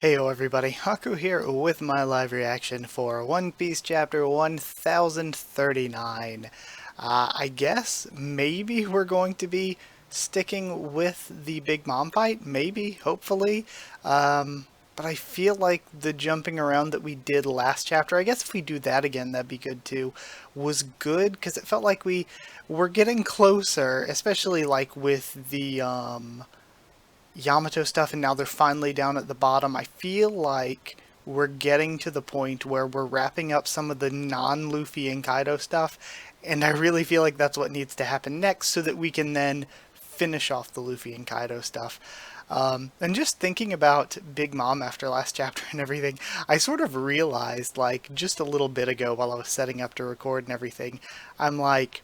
Heyo everybody, Haku here with my live reaction for One Piece chapter 1039. I guess maybe we're going to be sticking with the Big Mom fight, maybe, hopefully. But I feel like the jumping around that we did last chapter, I guess if we do that again that'd be good too, was good because it felt like we were getting closer, especially like with the Yamato stuff, and now they're finally down at the bottom. I feel like we're getting to the point where we're wrapping up some of the non-Luffy and Kaido stuff, and I really feel like that's what needs to happen next so that we can then finish off the Luffy and Kaido stuff. And just thinking about Big Mom after last chapter and everything, I sort of realized, like, just a little bit ago while I was setting up to record and everything, I'm like,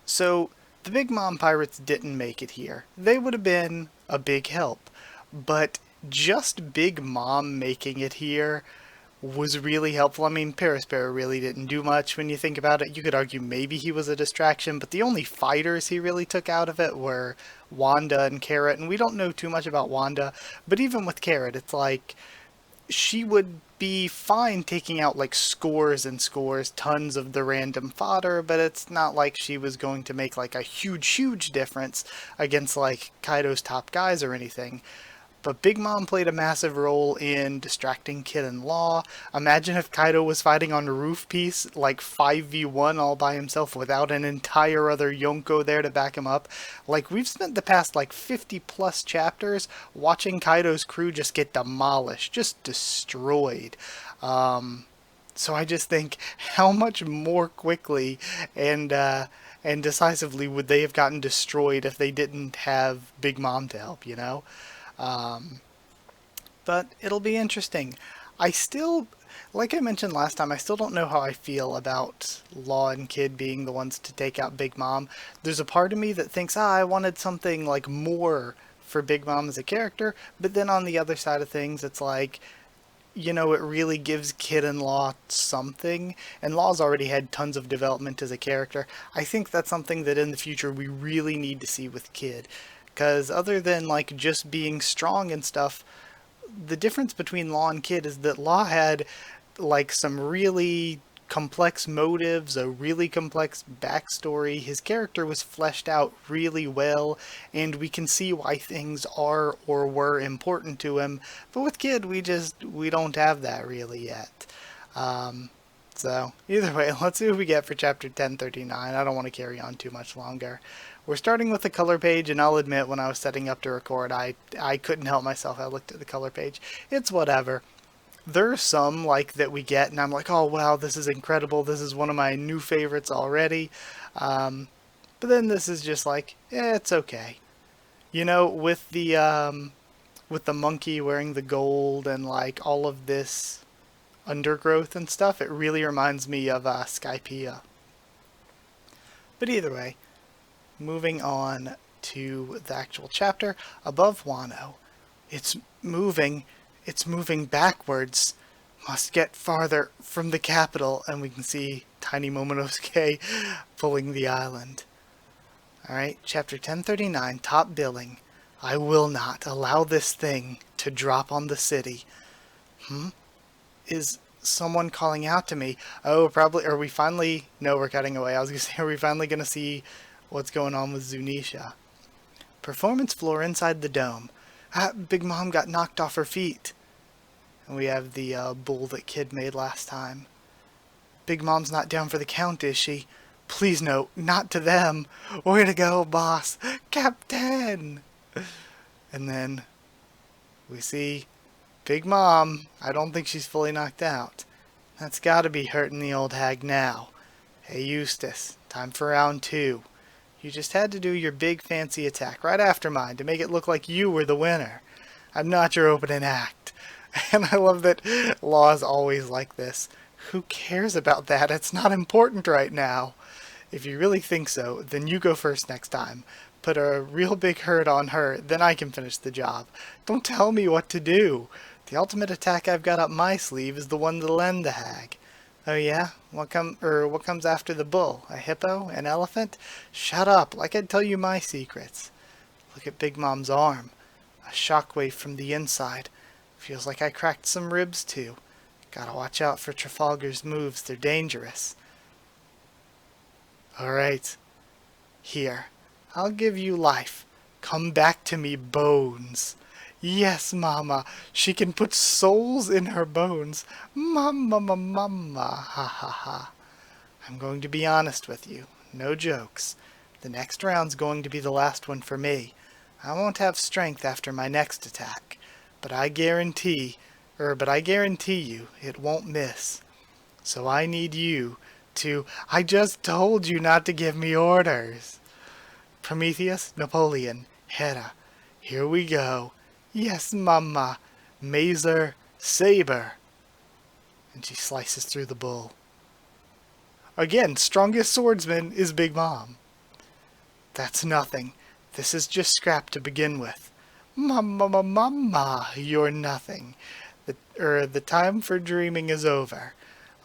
so the Big Mom Pirates didn't make it here. They would have been a big help, but just Big Mom making it here was really helpful. I mean, Paris Bear really didn't do much when you think about it. You could argue maybe he was a distraction, but the only fighters he really took out of it were Wanda and Carrot, and we don't know too much about Wanda, but even with Carrot, it's like she would be fine taking out like scores and scores, tons of the random fodder, but it's not like she was going to make like a huge difference against like Kaido's top guys or anything. But Big Mom played a massive role in distracting Kid and Law. Imagine if Kaido was fighting on a roof piece, like 5v1 all by himself without an entire other Yonko there to back him up. Like, we've spent the past like 50 plus chapters watching Kaido's crew just get demolished, just destroyed. So I just think how much more quickly and decisively would they have gotten destroyed if they didn't have Big Mom to help, you know? Um, but it'll be interesting. I still, like I mentioned last time, I still don't know how I feel about Law and Kid being the ones to take out Big Mom. There's a part of me that thinks, I wanted something like more for Big Mom as a character, but then on the other side of things, it's like, it really gives Kid and Law something, and Law's already had tons of development as a character. I think that's something that in the future we really need to see with Kid. Because other than like just being strong and stuff, the difference between Law and Kid is that Law had like some really complex motives, a really complex backstory. His character was fleshed out really well, and we can see why things are or were important to him. But with Kid, we don't have that really yet. Um, so either way, let's see what we get for chapter 1039. I don't want to carry on too much longer. We're starting with the color page, and I'll admit when I was setting up to record, I couldn't help myself. I looked at the color page. It's whatever. There are some like that we get, and I'm like, oh wow, this is incredible. This is one of my new favorites already. Um, but then this is just like, it's okay. With the monkey wearing the gold and like all of this undergrowth and stuff, it really reminds me of Skypiea. But either way, moving on to the actual chapter, above Wano. It's moving, it's moving backwards. Must get farther from the capital, and we can see Tiny Momonosuke pulling the island. Alright, chapter 1039, top billing. I will not allow this thing to drop on the city. Is someone calling out to me? Oh, probably, are we finally, no, we're cutting away. I was gonna say, are we finally gonna see what's going on with Zunisha? Performance floor inside the dome. Big Mom got knocked off her feet. And we have the bull that Kid made last time. Big Mom's not down for the count, is she? Please no, not to them. Way to go, boss. Captain! And then we see Big Mom. I don't think she's fully knocked out. That's gotta be hurting the old hag now. Hey Eustace, time for round 2. You just had to do your big fancy attack right after mine to make it look like you were the winner. I'm not your opening act. And I love that Law is always like this. Who cares about that? It's not important right now. If you really think so, then you go first next time. Put a real big hurt on her, then I can finish the job. Don't tell me what to do. The ultimate attack I've got up my sleeve is the one that'll end the hag. Oh yeah? What comes after the bull? A hippo? An elephant? Shut up, like I'd tell you my secrets. Look at Big Mom's arm. A shockwave from the inside. Feels like I cracked some ribs too. Gotta watch out for Trafalgar's moves, they're dangerous. Alright, here. I'll give you life. Come back to me, bones. Yes, Mama, she can put souls in her bones. Mama, mama, ha ha ha. I'm going to be honest with you. No jokes. The next round's going to be the last one for me. I won't have strength after my next attack, but I guarantee you it won't miss. So I need you to... I just told you not to give me orders. Prometheus, Napoleon, Hera. Here we go. Yes, Mama. Mazer, Saber. And she slices through the bull. Again, strongest swordsman is Big Mom. That's nothing. This is just scrap to begin with. Mama, you're nothing. The time for dreaming is over.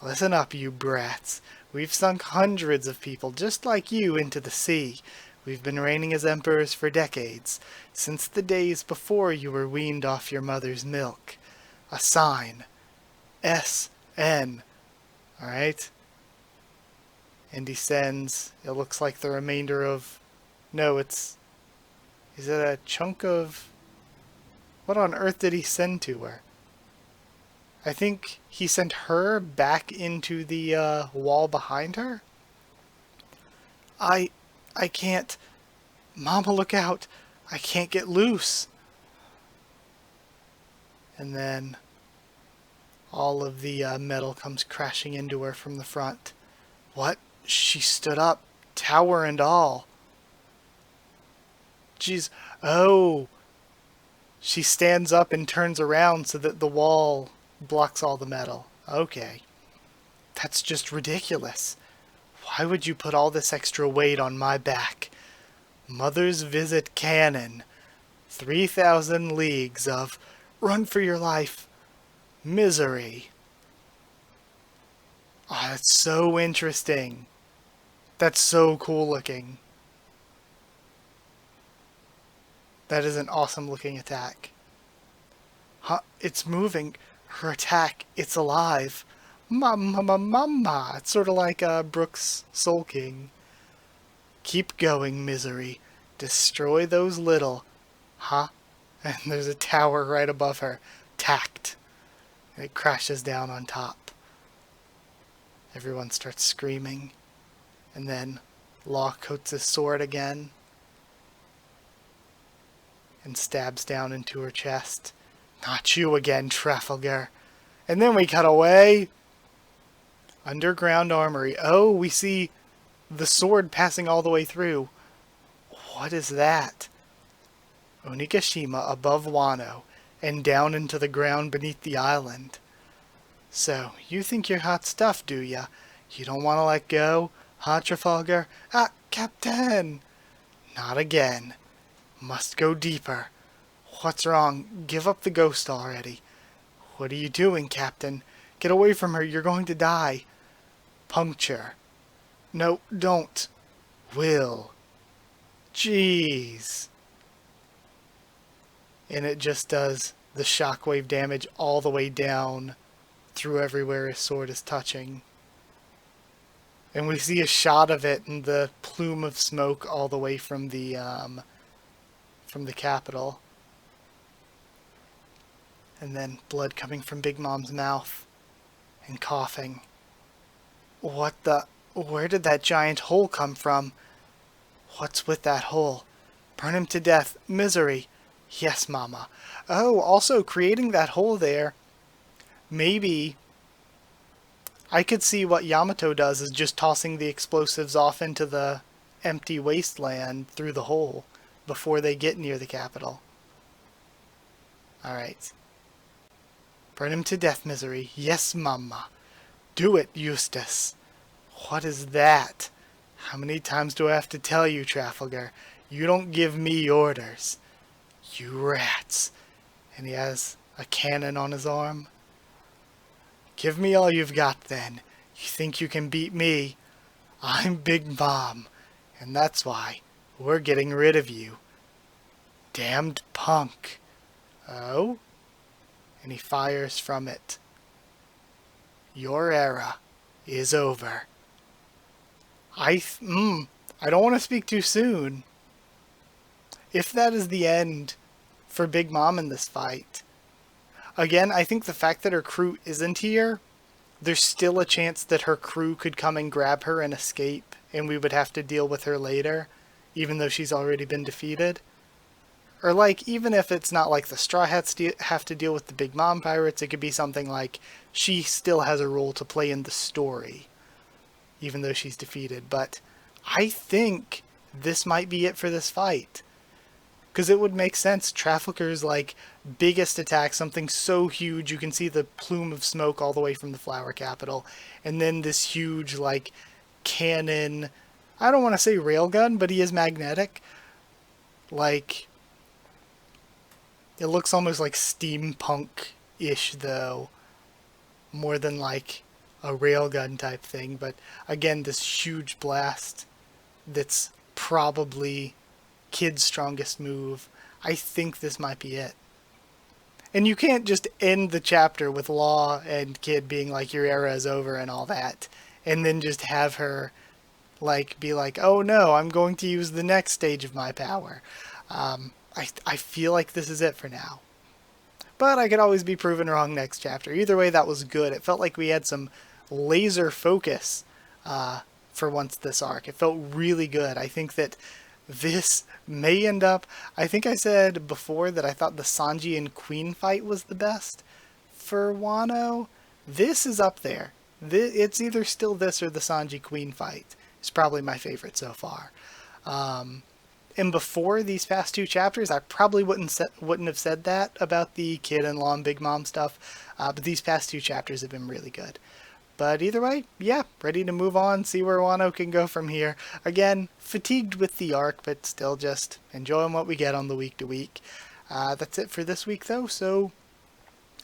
Listen up, you brats. We've sunk hundreds of people just like you into the sea. We've been reigning as emperors for decades, since the days before you were weaned off your mother's milk. A sign. S-N. Alright? And he sends, it looks like the remainder of... No, is it a chunk of... What on earth did he send to her? I think he sent her back into the wall behind her? I can't... Mama, look out! I can't get loose! And then all of the metal comes crashing into her from the front. What? She stood up, tower and all. Jeez. Oh! She stands up and turns around so that the wall blocks all the metal. Okay. That's just ridiculous. Why would you put all this extra weight on my back? Mother's visit cannon. 3,000 leagues of run for your life. Misery. Oh, that's so interesting. That's so cool looking. That is an awesome looking attack. Huh, it's moving. Her attack, it's alive. Mama. It's sort of like Brooks' Soul King. Keep going, Misery. Destroy those little. Huh? And there's a tower right above her. Tacked. And it crashes down on top. Everyone starts screaming. And then Law coats his sword again. And stabs down into her chest. Not you again, Trafalgar. And then we cut away. Underground armory. Oh, we see the sword passing all the way through. What is that? Onigashima above Wano and down into the ground beneath the island. So, you think you're hot stuff, do ya? You don't want to let go? Huh, Trafalgar? Ah, Captain! Not again. Must go deeper. What's wrong? Give up the ghost already. What are you doing, Captain? Get away from her, you're going to die. Puncture. No, don't. Will. Jeez. And it just does the shockwave damage all the way down through everywhere his sword is touching. And we see a shot of it in the plume of smoke all the way from the capital. And then blood coming from Big Mom's mouth. And coughing. What the... Where did that giant hole come from? What's with that hole? Burn him to death. Misery. Yes, Mama. Oh, also creating that hole there. Maybe... I could see what Yamato does is just tossing the explosives off into the empty wasteland through the hole before they get near the capital. Alright. Burn him to death, Misery. Yes, Mama. Do it, Eustace. What is that? How many times do I have to tell you, Trafalgar? You don't give me orders. You rats. And he has a cannon on his arm. Give me all you've got, then. You think you can beat me? I'm Big Mom, and that's why we're getting rid of you. Damned punk. Oh? and he fires from it. Your era is over. I don't want to speak too soon. If that is the end for Big Mom in this fight, again, I think the fact that her crew isn't here, there's still a chance that her crew could come and grab her and escape, and we would have to deal with her later, even though she's already been defeated. Or, like, even if it's not like the Straw Hats have to deal with the Big Mom Pirates, it could be something like she still has a role to play in the story, even though she's defeated. But I think this might be it for this fight. Because it would make sense. Trafficker's, like, biggest attack, something so huge, you can see the plume of smoke all the way from the Flower Capital. And then this huge, like, cannon. I don't want to say railgun, but he is magnetic. Like, it looks almost like steampunk-ish, though. More than, like, a railgun type thing. But, again, this huge blast that's probably Kid's strongest move. I think this might be it. And you can't just end the chapter with Law and Kid being like, your era is over and all that, and then just have her, like, be like, oh no, I'm going to use the next stage of my power. I feel like this is it for now. But I could always be proven wrong next chapter. Either way, that was good. It felt like we had some laser focus for once this arc. It felt really good. I think that this may end up... I think I said before that I thought the Sanji and Queen fight was the best for Wano. This is up there. It's either still this or the Sanji Queen fight. It's probably my favorite so far. And before these past two chapters, I probably wouldn't have said that about the Kid and Law and Big Mom stuff. But these past two chapters have been really good. But either way, yeah, ready to move on, see where Wano can go from here. Again, fatigued with the arc, but still just enjoying what we get on the week-to-week. That's it for this week, though, so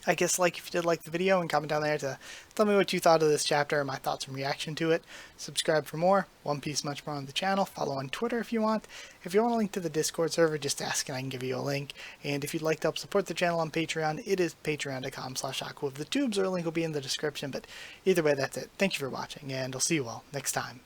I guess like if you did like the video and comment down there to tell me what you thought of this chapter and my thoughts and reaction to it. Subscribe for more. One Piece much more on the channel. Follow on Twitter if you want. If you want a link to the Discord server, just ask and I can give you a link. And if you'd like to help support the channel on Patreon, it is patreon.com/Haku of the Tubes, or a link will be in the description. But either way, that's it. Thank you for watching, and I'll see you all next time.